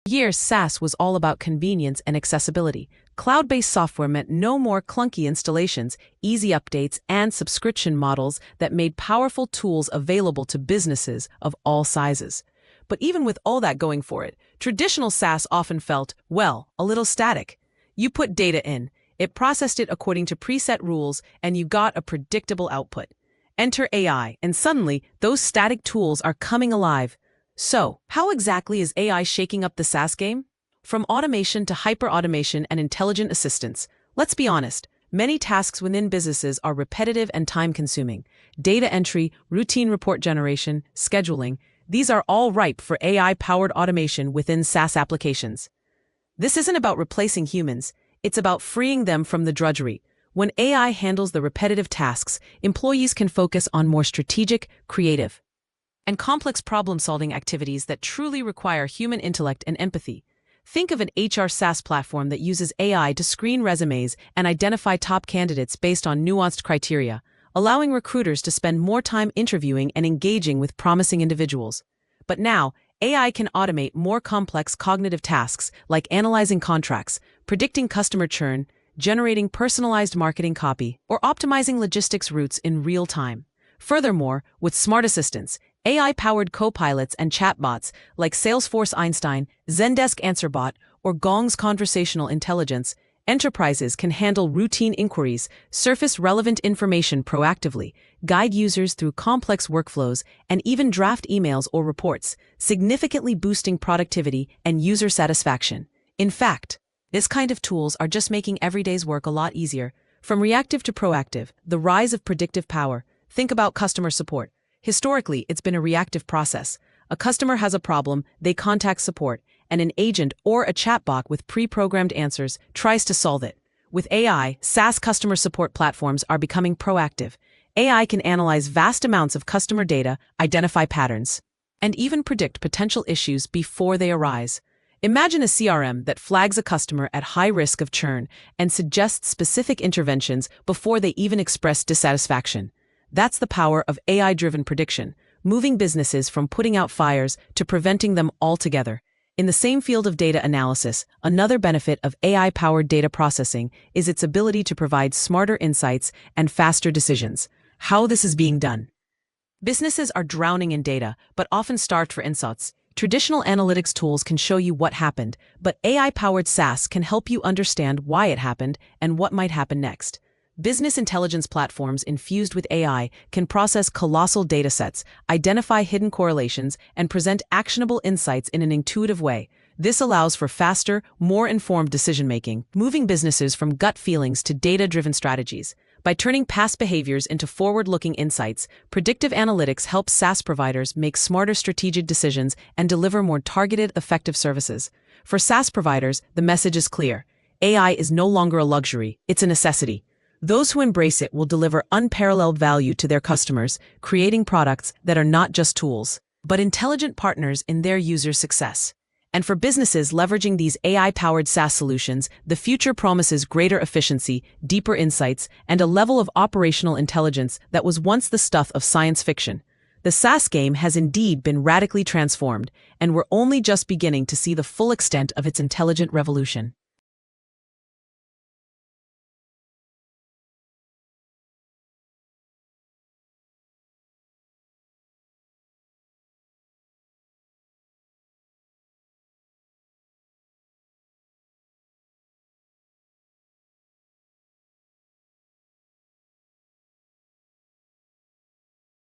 Years, SaaS was all about convenience and accessibility. Cloud-based software meant no more clunky installations, easy updates, and subscription models that made powerful tools available to businesses of all sizes. But even with all that going for it, traditional SaaS often felt, well, a little static. You put data in, it processed it according to preset rules, and you got a predictable output. Enter AI, and suddenly, those static tools are coming alive. So, how exactly is AI shaking up the SaaS game? From automation to hyper-automation and intelligent assistance, let's be honest, many tasks within businesses are repetitive and time-consuming. Data entry, routine report generation, scheduling, these are all ripe for AI-powered automation within SaaS applications. This isn't about replacing humans, it's about freeing them from the drudgery. When AI handles the repetitive tasks, employees can focus on more strategic, creative, and complex problem-solving activities that truly require human intellect and empathy. Think of an HR SaaS platform that uses AI to screen resumes and identify top candidates based on nuanced criteria, allowing recruiters to spend more time interviewing and engaging with promising individuals. But now, AI can automate more complex cognitive tasks like analyzing contracts, predicting customer churn, generating personalized marketing copy, or optimizing logistics routes in real time. Furthermore, with smart assistants, AI-powered copilots and chatbots like Salesforce Einstein, Zendesk AnswerBot, or Gong's conversational intelligence, enterprises can handle routine inquiries, surface relevant information proactively, guide users through complex workflows, and even draft emails or reports, significantly boosting productivity and user satisfaction. In fact, this kind of tools are just making everyday's work a lot easier. From reactive to proactive, the rise of predictive power. Think about customer support. Historically, it's been a reactive process. A customer has a problem, they contact support, and an agent or a chatbot with pre-programmed answers tries to solve it. With AI, SaaS customer support platforms are becoming proactive. AI can analyze vast amounts of customer data, identify patterns, and even predict potential issues before they arise. Imagine a CRM that flags a customer at high risk of churn and suggests specific interventions before they even express dissatisfaction. That's the power of AI-driven prediction, moving businesses from putting out fires to preventing them altogether. In the same field of data analysis, another benefit of AI-powered data processing is its ability to provide smarter insights and faster decisions. How this is being done. Businesses are drowning in data, but often starved for insights. Traditional analytics tools can show you what happened, but AI-powered SaaS can help you understand why it happened and what might happen next. Business intelligence platforms infused with AI can process colossal datasets, identify hidden correlations, and present actionable insights in an intuitive way. This allows for faster, more informed decision-making, moving businesses from gut feelings to data-driven strategies. By turning past behaviors into forward-looking insights, predictive analytics helps SaaS providers make smarter strategic decisions and deliver more targeted, effective services. For SaaS providers, the message is clear. AI is no longer a luxury, it's a necessity. Those who embrace it will deliver unparalleled value to their customers, creating products that are not just tools, but intelligent partners in their users' success. And for businesses leveraging these AI-powered SaaS solutions, the future promises greater efficiency, deeper insights, and a level of operational intelligence that was once the stuff of science fiction. The SaaS game has indeed been radically transformed, and we're only just beginning to see the full extent of its intelligent revolution.